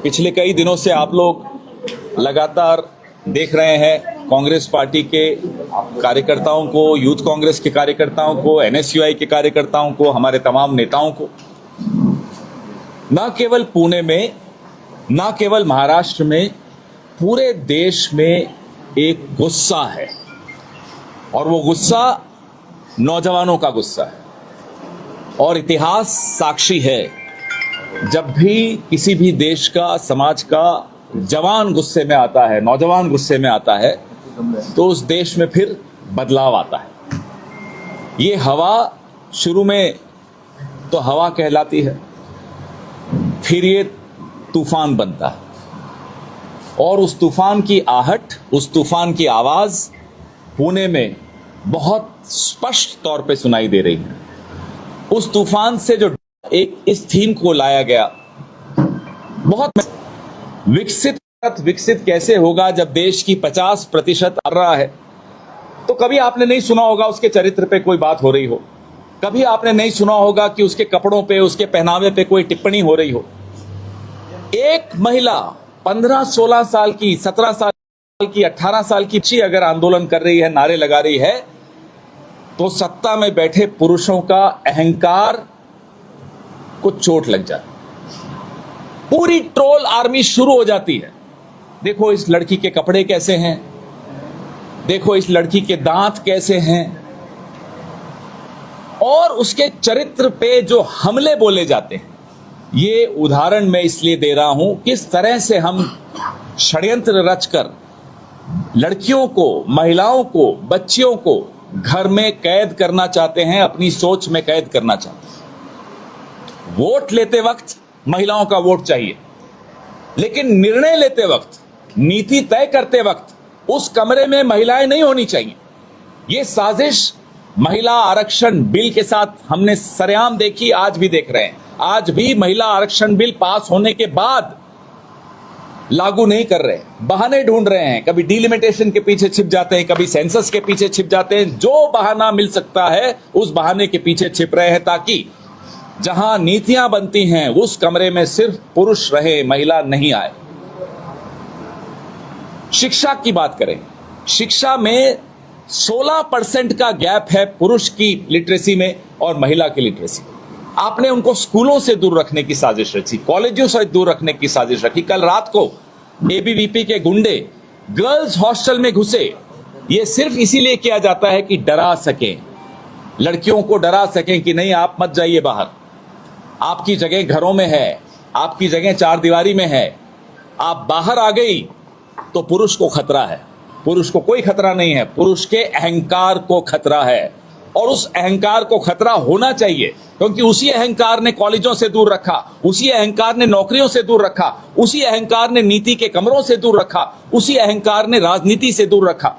पिछले कई दिनों से आप लोग लगातार देख रहे हैं कांग्रेस पार्टी के कार्यकर्ताओं को, यूथ कांग्रेस के कार्यकर्ताओं को, एनएसयूआई के कार्यकर्ताओं को, हमारे तमाम नेताओं को, न केवल पुणे में, न केवल महाराष्ट्र में, पूरे देश में एक गुस्सा है। और वो गुस्सा नौजवानों का गुस्सा है। और इतिहास साक्षी है, जब भी किसी भी देश का, समाज का जवान गुस्से में आता है, नौजवान गुस्से में आता है, तो उस देश में फिर बदलाव आता है। ये हवा शुरू में तो हवा कहलाती है, फिर ये तूफान बनता है। और उस तूफान की आहट, उस तूफान की आवाज पुणे में बहुत स्पष्ट तौर पे सुनाई दे रही है। उस तूफान से जो एक इस थीम को लाया गया, बहुत विकसित कैसे होगा जब देश की 50% आ रहा है। तो कभी आपने नहीं सुना होगा उसके चरित्र पे कोई बात हो रही हो, कभी आपने नहीं सुना होगा कि उसके कपड़ों पे, उसके पहनावे पे कोई टिप्पणी हो रही हो। एक महिला 15-16 साल की, 17 साल की, 18 साल की बच्ची अगर आंदोलन कर रही है, नारे लगा रही है, तो सत्ता में बैठे पुरुषों का अहंकार को चोट लग जाती, पूरी ट्रोल आर्मी शुरू हो जाती है। देखो इस लड़की के कपड़े कैसे हैं, देखो इस लड़की के दांत कैसे हैं, और उसके चरित्र पे जो हमले बोले जाते हैं। ये उदाहरण मैं इसलिए दे रहा हूं, किस तरह से हम षड्यंत्र रचकर लड़कियों को, महिलाओं को, बच्चियों को घर में कैद करना चाहते हैं, अपनी सोच में कैद करना चाहते हैं। वोट लेते वक्त महिलाओं का वोट चाहिए, लेकिन निर्णय लेते वक्त, नीति तय करते वक्त उस कमरे में महिलाएं नहीं होनी चाहिए। ये साजिश महिला आरक्षण बिल के साथ हमने सरेआम देखी, आज भी देख रहे हैं। आज भी महिला आरक्षण बिल पास होने के बाद लागू नहीं कर रहे, बहाने ढूंढ रहे हैं। कभी डिलिमिटेशन के पीछे छिप जाते हैं, कभी सेंसस के पीछे छिप जाते हैं। जो बहाना मिल सकता है उस बहाने के पीछे छिप रहे हैं, ताकि जहां नीतियां बनती हैं उस कमरे में सिर्फ पुरुष रहे, महिला नहीं आए। शिक्षा की बात करें, शिक्षा में 16% का गैप है पुरुष की लिटरेसी में और महिला की लिटरेसी में। आपने उनको स्कूलों से दूर रखने की साजिश रची, कॉलेजों से दूर रखने की साजिश रखी। कल रात को एबीवीपी के गुंडे गर्ल्स हॉस्टल में घुसे। यह सिर्फ इसीलिए किया जाता है कि डरा सकें, लड़कियों को डरा सकें कि नहीं आप मत जाइए बाहर, आपकी जगह घरों में है, आपकी जगह चार दीवारी में है। आप बाहर आ गई तो पुरुष को खतरा है। पुरुष को कोई खतरा नहीं है, पुरुष के अहंकार को खतरा है। और उस अहंकार को खतरा होना चाहिए, क्योंकि उसी अहंकार ने कॉलेजों से दूर रखा, उसी अहंकार ने नौकरियों से दूर रखा, उसी अहंकार ने नीति के कमरों से दूर रखा, उसी अहंकार ने राजनीति से दूर रखा।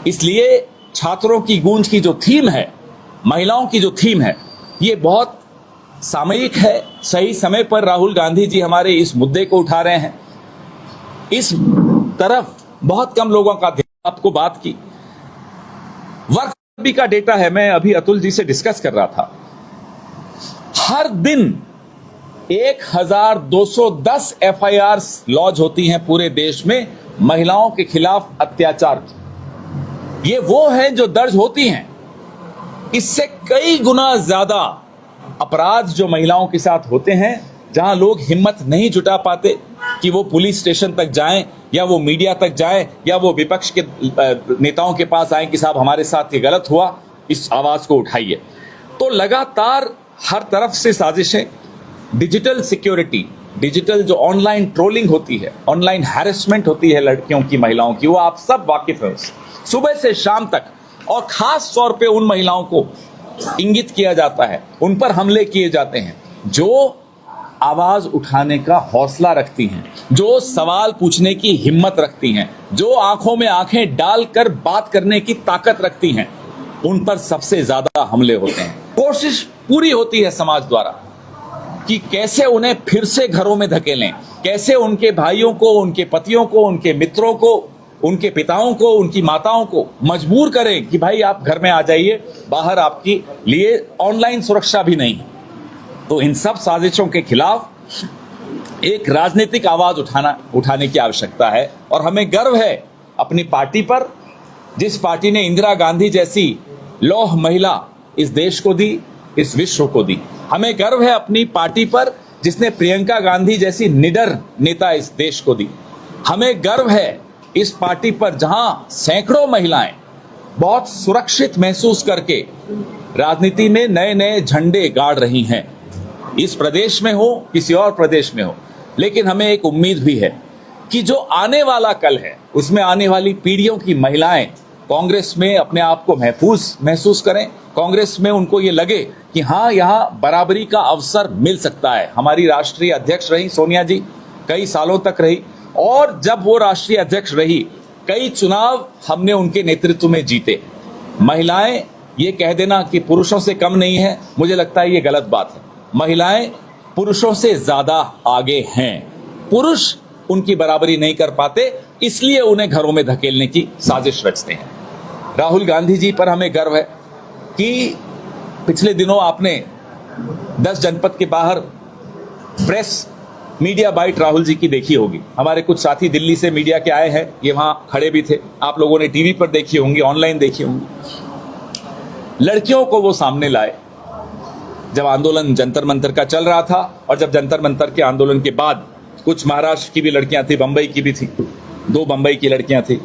इसलिए छात्रों की गूंज की जो थीम है, महिलाओं की जो थीम है, ये बहुत सामयिक है। सही समय पर राहुल गांधी जी हमारे इस मुद्दे को उठा रहे हैं। इस तरफ बहुत कम लोगों का ध्यान। आपको बात की वर्क का डेटा है, मैं अभी अतुल जी से डिस्कस कर रहा था। हर दिन 1210 एफआईआर लॉन्च होती हैं पूरे देश में महिलाओं के खिलाफ अत्याचार की। ये वो हैं जो दर्ज होती हैं। इससे कई गुना ज्यादा अपराध जो महिलाओं के साथ होते हैं, जहां लोग हिम्मत नहीं जुटा पाते कि वो पुलिस स्टेशन तक जाएं, या वो मीडिया तक जाएं, या वो विपक्ष के नेताओं के पास आएं कि साहब हमारे साथ ये गलत हुआ, इस आवाज को उठाइए। तो लगातार हर तरफ से साजिशें, डिजिटल सिक्योरिटी, डिजिटल जो ऑनलाइन ट्रोलिंग होती है, ऑनलाइन हैरेसमेंट होती है लड़कियों की, महिलाओं की, वो आप सब वाकिफ हैं उससे। सुबह से शाम तक, और खास तौर पे उन महिलाओं को इंगित किया जाता है, उन पर हमले किए जाते हैं जो आवाज उठाने का हौसला रखती हैं, जो सवाल पूछने की हिम्मत रखती हैं, जो आंखों में आंखें डालकर बात करने की ताकत रखती हैं। उन पर सबसे ज्यादा हमले होते हैं। कोशिश पूरी होती है समाज द्वारा कि कैसे उन्हें फिर से घरों में धकेलें, कैसे उनके भाइयों को, उनके पतियों को, उनके मित्रों को, उनके पिताओं को, उनकी माताओं को मजबूर करें कि भाई आप घर में आ जाइए, बाहर आपके लिए ऑनलाइन सुरक्षा भी नहीं। तो इन सब साजिशों के खिलाफ एक राजनीतिक आवाज उठाने की आवश्यकता है। और हमें गर्व है अपनी पार्टी पर, जिस पार्टी ने इंदिरा गांधी जैसी लौह महिला इस देश को दी, इस विश्व को दी। हमें गर्व है अपनी पार्टी पर, जिसने प्रियंका गांधी जैसी निडर नेता इस देश को दी। हमें गर्व है इस पार्टी पर, जहां सैकड़ों महिलाएं बहुत सुरक्षित महसूस करके राजनीति में नए नए झंडे गाड़ रही हैं, इस प्रदेश में हो किसी और प्रदेश में हो। लेकिन हमें एक उम्मीद भी है कि जो आने वाला कल है, उसमें आने वाली पीढ़ियों की महिलाएं कांग्रेस में अपने आप को महफूज महसूस करें। कांग्रेस में उनको ये लगे कि हाँ, यहाँ बराबरी का अवसर मिल सकता है। हमारी राष्ट्रीय अध्यक्ष रही सोनिया जी, कई सालों तक रही, और जब वो राष्ट्रीय अध्यक्ष रही, कई चुनाव हमने उनके नेतृत्व में जीते। महिलाएं ये कह देना कि पुरुषों से कम नहीं है, मुझे लगता है ये गलत बात है। महिलाएं पुरुषों से ज्यादा आगे हैं। पुरुष उनकी बराबरी नहीं कर पाते, इसलिए उन्हें घरों में धकेलने की साजिश रचते हैं। राहुल गांधी जी पर हमें गर्व है कि पिछले दिनों आपने 10 जनपद के बाहर press media bite Rahul ji की देखी होगी। हमारे कुछ साथी दिल्ली से मीडिया के आए हैं, ये वहां खड़े भी थे। आप लोगों ने टीवी पर देखी होंगी, ऑनलाइन देखी होंगी। लड़कियों को वो सामने लाए जब आंदोलन जंतर मंतर का चल रहा था, और जब जंतर मंतर के आंदोलन के बाद कुछ महाराष्ट्र की भी लड़कियां थी, बंबई की भी थी, 2 बंबई की लड़कियां थी,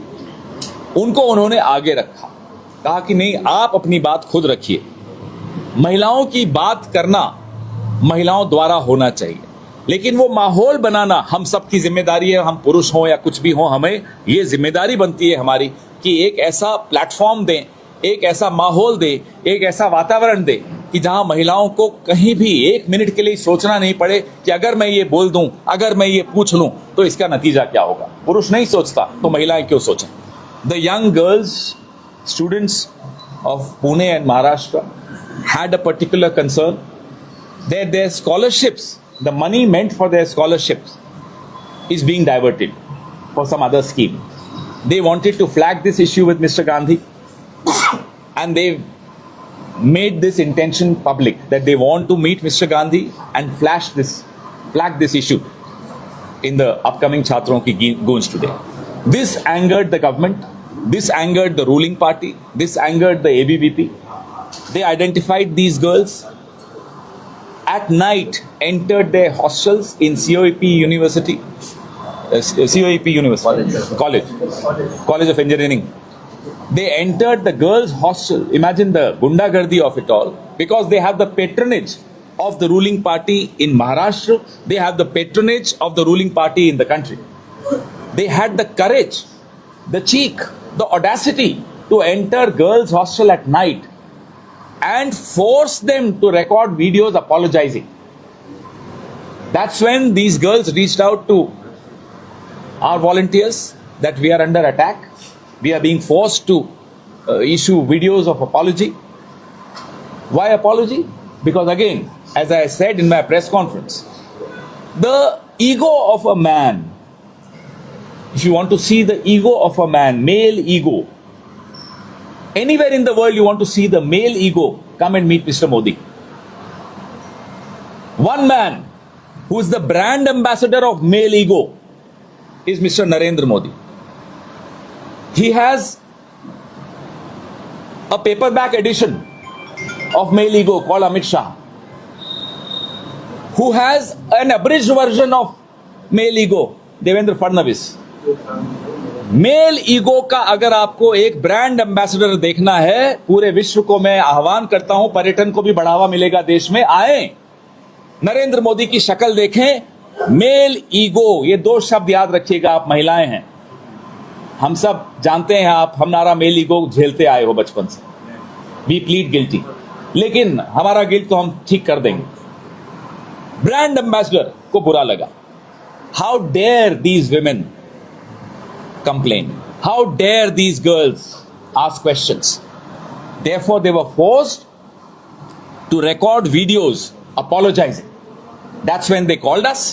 उनको उन्होंने आगे रखा। कहा कि नहीं, आप अपनी बात खुद रखिए। महिलाओं की बात करना महिलाओं द्वारा होना चाहिए, लेकिन वो माहौल बनाना हम सबकी जिम्मेदारी है। हम पुरुष हों या कुछ भी हों, हमें ये जिम्मेदारी बनती है हमारी कि एक ऐसा प्लेटफॉर्म दें, एक ऐसा माहौल दें, एक ऐसा वातावरण दें कि जहां महिलाओं को कहीं भी 1 मिनट के लिए सोचना नहीं पड़े कि अगर मैं ये बोल दूं, अगर मैं ये पूछ लूं तो इसका नतीजा क्या होगा। पुरुष नहीं सोचता तो महिलाएं क्यों सोचें। The young girls students of Pune and Maharashtra had a particular concern that their scholarships, the money meant for their scholarships, is being diverted for some other scheme. They wanted to flag this issue with Mr. Gandhi, and they made this intention public that they want to meet Mr. Gandhi and flag this issue in the upcoming Chhatron ki Gunj today. This angered the government, this angered the ruling party, this angered the ABVP. They identified these girls at night, entered their hostels in COEP University, College of Engineering. They entered the girls' hostel. Imagine the gundagardi of it all, because they have the patronage of the ruling party in Maharashtra. They have the patronage of the ruling party in the country. They had the courage, the cheek, the audacity to enter girls' hostel at night and force them to record videos apologizing. That's when these girls reached out to our volunteers that we are under attack. We are being forced to issue videos of apology. Why apology? Because again, as I said in my press conference, the ego of a man, if you want to see the ego of a man, male ego, anywhere in the world you want to see the male ego, come and meet Mr. Modi. One man who is the brand ambassador of male ego is Mr. Narendra Modi. He has a paperback edition of male ego called Amit Shah, who has an abridged version of male ego, Devendra Fadnavis. Male ego का अगर आपको एक brand ambassador देखना है पूरे विश्व को, मैं आह्वान करता हूं, पर्यटन को भी बढ़ावा मिलेगा देश में, आए नरेंद्र मोदी की शक्ल देखें। मेल ईगो, ये 2 शब्द याद रखिएगा। आप महिलाएं हैं, हम सब जानते हैं, आप हमारा मेल ईगो झेलते आए हो बचपन से। वी प्लीड गिल्टी, लेकिन हमारा गिल्ट तो हम ठीक कर देंगे। ब्रांड एम्बेसडर को बुरा लगा। How dare these women complain? How dare these girls ask questions? Therefore, they were forced to record videos apologizing. That's when they called us.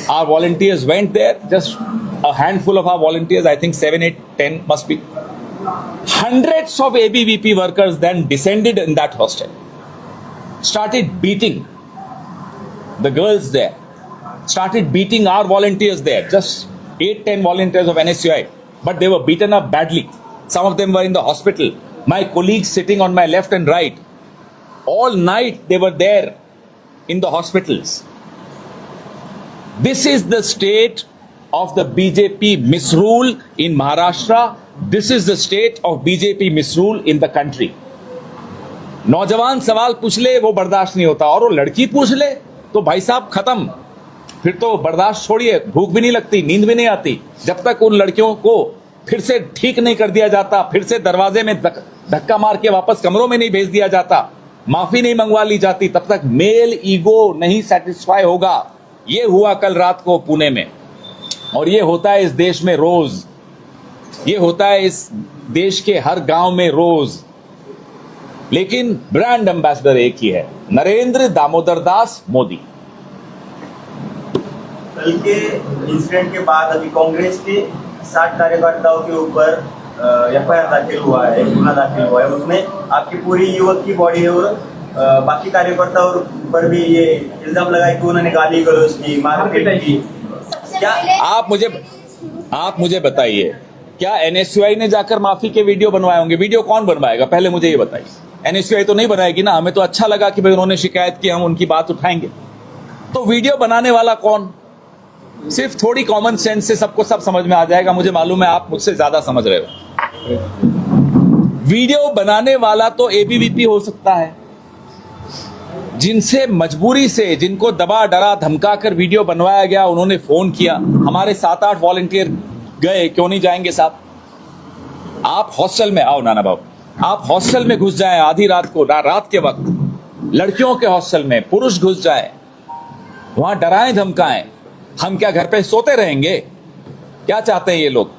Our volunteers went there, just a handful of our volunteers, I think 7, 8, 10 must be. Hundreds of ABVP workers then descended in that hostel, started beating the girls there. started beating our volunteers there, just 8-10 volunteers of NSUI, but they were beaten up badly. Some of them were in the hospital. My colleagues sitting on my left and right, all night they were there in the hospitals. This is the state of the BJP misrule in Maharashtra. This is the state of BJP misrule in the country. नौजवान सवाल पूछ ले वो बर्दाश्त नहीं होता, और वो लड़की पूछ ले तो भाई साहब खत्म, फिर तो बर्दाश्त छोड़िए, भूख भी नहीं लगती, नींद भी नहीं आती। जब तक उन लड़कियों को फिर से ठीक नहीं कर दिया जाता, फिर से दरवाजे में धक्का मार के वापस कमरों में नहीं भेज दिया जाता, माफी नहीं मंगवा ली जाती, तब तक मेल ईगो नहीं सेटिस्फाई होगा। ये हुआ कल रात को पुणे में, और ये होता है इस देश में रोज, ये होता है इस देश के हर गांव में रोज। लेकिन ब्रांड एम्बेसडर एक ही है, नरेंद्र दामोदर दास मोदी। कल के इंसिडेंट के बाद अभी कांग्रेस के 60 कार्यकर्ताओं के ऊपर एफआईआर दाखिल हुआ है, गुना दाखिल हुआ है। उसमें आपकी पूरी युवक की बॉडी है, और बाकी कार्यकर्ताओं पर भी ये इल्जाम लगाए कि उन्होंने गाली गलौज की, मारपीट की। क्या आप मुझे बताइए, क्या एनएसयूआई ने जाकर माफी के वीडियो बनवाए होंगे? वीडियो कौन बनवाएगा, पहले मुझे ये बताइए। एनएसयूआई तो नहीं बनाएगी ना, हमें तो अच्छा लगा कि भाई उन्होंने शिकायत की, हम उनकी बात उठाएंगे। तो वीडियो बनाने वाला कौन? सिर्फ थोड़ी कॉमन सेंस से सबको सब समझ में आ जाएगा। मुझे मालूम है आप मुझसे ज्यादा समझ रहे हो। वीडियो बनाने वाला तो एबीवीपी हो सकता है, जिनसे मजबूरी से, जिनको दबा डरा धमका कर वीडियो बनवाया गया, उन्होंने फोन किया। हमारे 7-8 वॉलंटियर गए, क्यों नहीं जाएंगे साहब? आप हॉस्टल में आओ नाना बाबू, आप हॉस्टल में घुस जाएं आधी रात को, रात के वक्त लड़कियों के हॉस्टल में पुरुष घुस जाए, वहां डराएं धमकाएं। हम क्या घर पे सोते रहेंगे? क्या चाहते हैं ये लोग?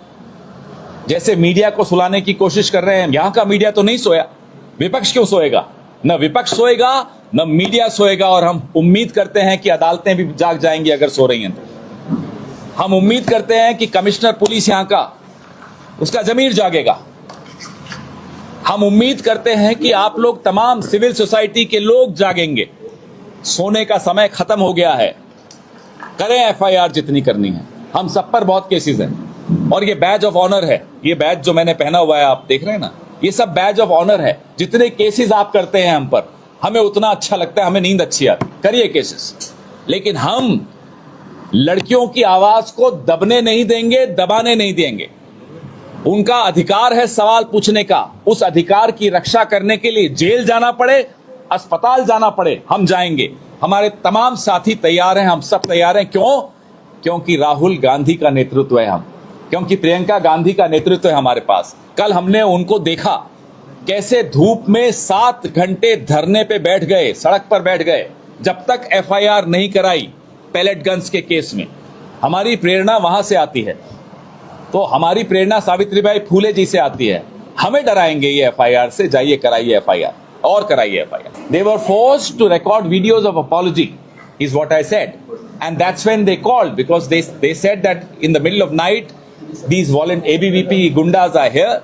जैसे मीडिया को सुलाने की कोशिश कर रहे हैं। यहां का मीडिया तो नहीं सोया, विपक्ष क्यों सोएगा? न विपक्ष सोएगा न मीडिया सोएगा, और हम उम्मीद करते हैं कि अदालतें भी जाग जाएंगी अगर सो रही हैं तो। हम उम्मीद करते हैं कि कमिश्नर पुलिस यहां का, उसका जमीर जागेगा। हम उम्मीद करते हैं कि आप लोग, तमाम सिविल सोसाइटी के लोग जागेंगे। सोने का समय खत्म हो गया है। करें एफआईआर जितनी करनी है, हम सब पर बहुत केसेस हैं, और ये बैज ऑफ ऑनर है। ये बैज जो मैंने पहना हुआ है, आप देख रहे हैं ना, ये सब बैज ऑफ ऑनर है। जितने केसेस आप करते हैं हम पर, हमें उतना अच्छा लगता है, हमें नींद अच्छी आती। करिए केसेस, लेकिन हम लड़कियों की आवाज को दबने नहीं देंगे, दबाने नहीं देंगे। उनका अधिकार है सवाल पूछने का। उस अधिकार की रक्षा करने के लिए जेल जाना पड़े, अस्पताल जाना पड़े, हम जाएंगे। हमारे तमाम साथी तैयार हैं, हम सब तैयार हैं। क्यों? क्योंकि राहुल गांधी का नेतृत्व है हम, क्योंकि प्रियंका गांधी का नेतृत्व है हमारे पास। कल हमने उनको देखा कैसे धूप में 7 घंटे धरने पे बैठ गए, सड़क पर बैठ गए, जब तक एफआईआर नहीं कराई पैलेट गन्स के केस में। हमारी प्रेरणा वहां से आती है, तो हमारी प्रेरणा सावित्रीबाई फूले जी से आती है। हमें डराएंगे ये एफआईआर से? जाइए कराइए एफआईआर, और कराइए FIR. They were forced to record videos of apology, is what I said, and that's when they called, because they said that in the middle of night these ABVP gundas are here.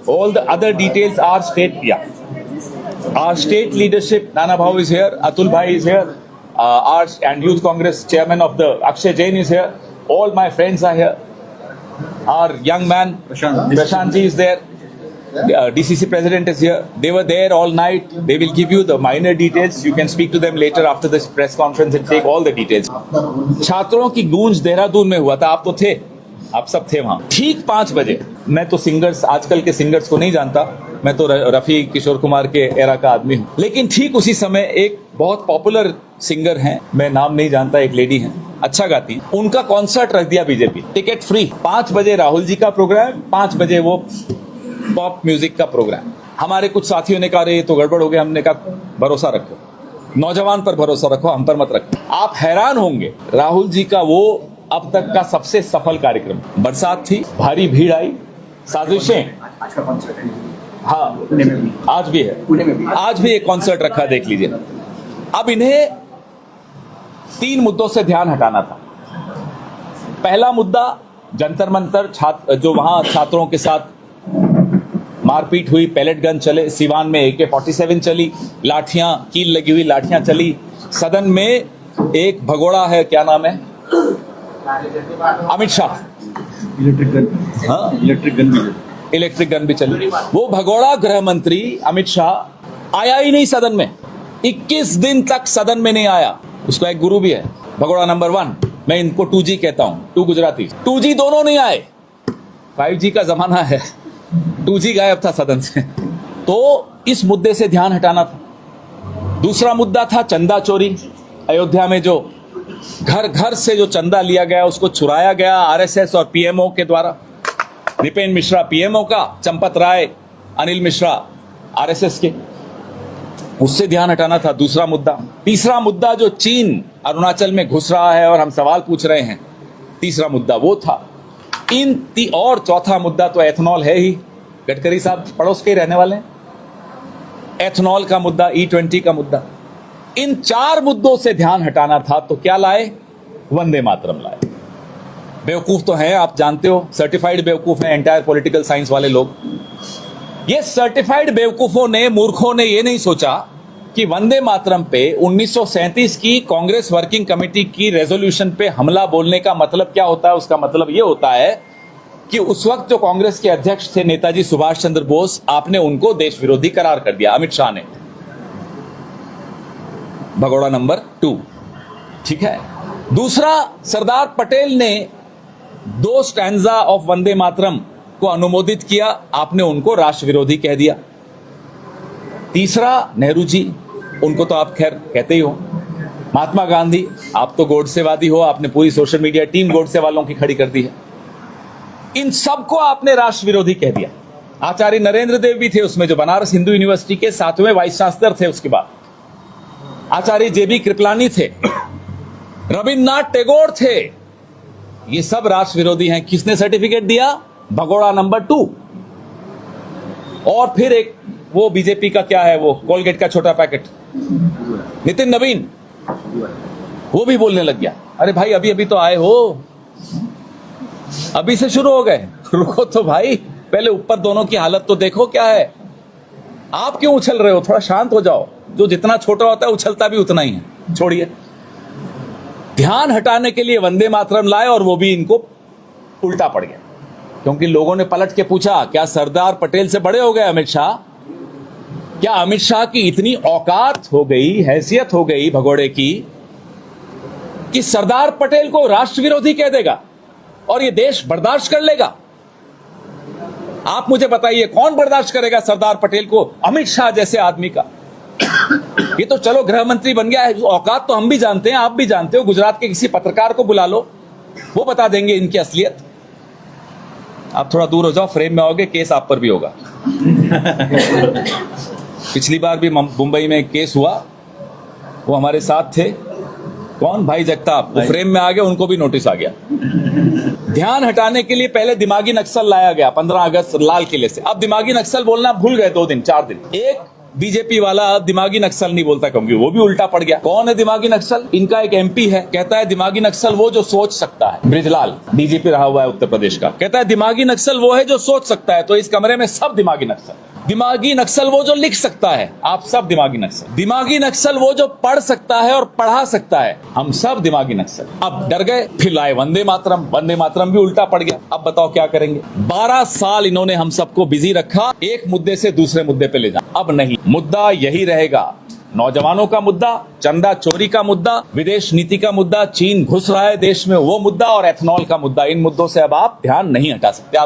All the other details are state, our state leadership, Nana Bhau is here, Atul Bhai is here, and Youth Congress chairman of the Akshay Jain is here. All my friends are here. Our young man Prashant ji is there. DCC president is here. They were there all night. They will give you the minor details. You can speak to them later after this press conference and take all the details. छात्रों की गूंज देहरादून में हुआ था, आप तो थे, आप सब थे वहां। ठीक 5 बजे, मैं तो सिंगर्स, आजकल के सिंगर्स को नहीं जानता, मैं तो रफी किशोर कुमार के एरा का आदमी हूँ, लेकिन ठीक उसी समय एक बहुत पॉपुलर सिंगर हैं, मैं नाम नहीं जानता, एक लेडी हैं, अच्छा गाती, उनका कॉन्सर्ट रख दिया बीजेपी, टिकट फ्री। 5 बजे राहुल जी का प्रोग्राम, 5 बजे वो पॉप म्यूजिक का प्रोग्राम। हमारे कुछ साथियों ने कहा ये तो गड़बड़ हो गया। हमने कहा भरोसा रखो, नौजवान पर भरोसा रखो, हम पर मत रखो। आप हैरान होंगे, राहुल जी का वो अब तक का सबसे सफल कार्यक्रम। बरसात थी, भारी भीड़ आई, साजिशें, हाँ आज भी है, आज भी एक कॉन्सर्ट रखा, देख लीजिए। अब इन्हें 3 मुद्दों से ध्यान हटाना था। पहला मुद्दा, जंतर मंतर, जो वहां छात्रों के साथ मारपीट हुई, पैलेट गन चले, सिवान में AK-47 चली, लाठियां, कील लगी हुई लाठियां चली, सदन में एक भगोड़ा है, क्या नाम है, अमित शाह, इलेक्ट्रिक गन, हाँ इलेक्ट्रिक गन भी इलेक्ट्रिक गन भी चली। वो भगोड़ा गृह मंत्री अमित शाह आया ही नहीं सदन में, 21 दिन तक सदन में नहीं आया। उसका एक गुरु भी है, भगोड़ा नंबर 1, मैं इनको 2G कहता हूं, 2 गुजराती, 2G दोनों नहीं आए। 5G का जमाना है, 2G गायब था सदन से। तो इस मुद्दे से ध्यान हटाना था। दूसरा मुद्दा था चंदा चोरी। अयोध्या में जो घर घर से जो चंदा लिया गया उसको चुराया गया आरएसएस और पीएमओ के द्वारा। नृपेंद्र मिश्रा पीएमओ का, चंपत राय, अनिल मिश्रा आरएसएस के, उससे ध्यान हटाना था। दूसरा मुद्दा। तीसरा मुद्दा जो चीन अरुणाचल में घुस रहा है और हम सवाल पूछ रहे हैं, तीसरा मुद्दा वो था। और चौथा मुद्दा तो एथनॉल है ही, गडकरी साहब पड़ोस के ही रहने वाले हैं। एथनॉल का मुद्दा, E20 का मुद्दा, इन 4 मुद्दों से ध्यान हटाना था। तो क्या लाए? वंदे मातरम लाए। बेवकूफ तो हैं, आप जानते हो, सर्टिफाइड बेवकूफ हैं एंटायर पॉलिटिकल साइंस वाले लोग। ये सर्टिफाइड बेवकूफों ने, मूर्खों ने ये नहीं सोचा कि वंदे मातरम पे 1937 की कांग्रेस वर्किंग कमेटी की रेजोल्यूशन पे हमला बोलने का मतलब क्या होता है। उसका मतलब ये होता है कि उस वक्त जो कांग्रेस के अध्यक्ष थे नेताजी सुभाष चंद्र बोस, आपने उनको देश विरोधी करार कर दिया, अमित शाह ने। भगोड़ा नंबर 2, ठीक है। दूसरा, सरदार पटेल ने 2 स्टैंजा ऑफ वंदे मातरम को अनुमोदित किया, आपने उनको राष्ट्र विरोधी कह दिया। तीसरा, नेहरू जी, उनको तो आप खैर कहते ही हो। महात्मा गांधी, आप तो गोडसेवादी हो, आपने पूरी सोशल मीडिया टीम गोडसे वालों की खड़ी कर दी है। इन सबको आपने राष्ट्र विरोधी कह दिया। आचार्य नरेंद्र देव भी थे उसमें, जो बनारस हिंदू यूनिवर्सिटी के 7वें वाइस चांसलर थे। उसके बाद आचार्य JB कृपलानी थे, रविन्द्रनाथ टैगोर थे। ये सब राष्ट्र विरोधी हैं। किसने सर्टिफिकेट दिया? भगोड़ा नंबर 2। और फिर एक वो बीजेपी का क्या है, वो कोलगेट का छोटा पैकेट, नितिन नवीन, वो भी बोलने लग गया। अरे भाई, अभी अभी तो आए हो, अभी से शुरू हो गए, रुको तो भाई, पहले ऊपर दोनों की हालत तो देखो क्या है। आप क्यों उछल रहे हो? थोड़ा शांत हो जाओ। जो जितना छोटा होता है उछलता भी उतना ही है। छोड़िए। ध्यान हटाने के लिए वंदे मातरम लाए और वो भी इनको उल्टा पड़ गया, क्योंकि लोगों ने पलट के पूछा, क्या सरदार पटेल से बड़े हो गए अमित शाह? क्या अमित शाह की इतनी औकात हो गई, हैसियत हो गई भगोड़े की, कि सरदार पटेल को राष्ट्र विरोधी कह देगा और ये देश बर्दाश्त कर लेगा? आप मुझे बताइए, कौन बर्दाश्त करेगा सरदार पटेल को, अमित शाह जैसे आदमी का? ये तो चलो गृह मंत्री बन गया है, औकात तो हम भी जानते हैं, आप भी जानते हो। गुजरात के किसी पत्रकार को बुला लो, वो बता देंगे इनकी असलियत। आप थोड़ा दूर हो जाओ, फ्रेम में आओगे, केस आप पर भी होगा। पिछली बार भी मुंबई में केस हुआ, वो हमारे साथ थे, कौन, भाई जगताप, वो फ्रेम में आ गए, उनको भी नोटिस आ गया। ध्यान हटाने के लिए पहले दिमागी नक्सल लाया गया 15 अगस्त लाल किले से। अब दिमागी नक्सल बोलना भूल गए 2 दिन 4 दिन। एक बीजेपी वाला दिमागी नक्सल नहीं बोलता, क्योंकि वो भी उल्टा पड़ गया। कौन है दिमागी नक्सल? इनका एक MP है, कहता है दिमागी नक्सल वो जो सोच सकता है। बृजलाल DGP रहा हुआ है उत्तर प्रदेश का, कहता है दिमागी नक्सल वो है जो सोच सकता है। तो इस कमरे में सब दिमागी नक्सल। दिमागी नक्सल वो जो लिख सकता है, आप सब दिमागी नक्सल। दिमागी नक्सल वो जो पढ़ सकता है और पढ़ा सकता है, हम सब दिमागी नक्सल। अब डर गए, फिर लाए वंदे मातरम। वंदे मातरम भी उल्टा पड़ गया। अब बताओ क्या करेंगे? 12 साल इन्होंने हम सबको बिजी रखा, एक मुद्दे से दूसरे मुद्दे पे ले जा। अब नहीं, मुद्दा यही रहेगा। नौजवानों का मुद्दा, चंदा चोरी का मुद्दा, विदेश नीति का मुद्दा, चीन घुस रहा है देश में वो मुद्दा, और एथनॉल का मुद्दा। इन मुद्दों से अब आप ध्यान नहीं हटा सकते। आप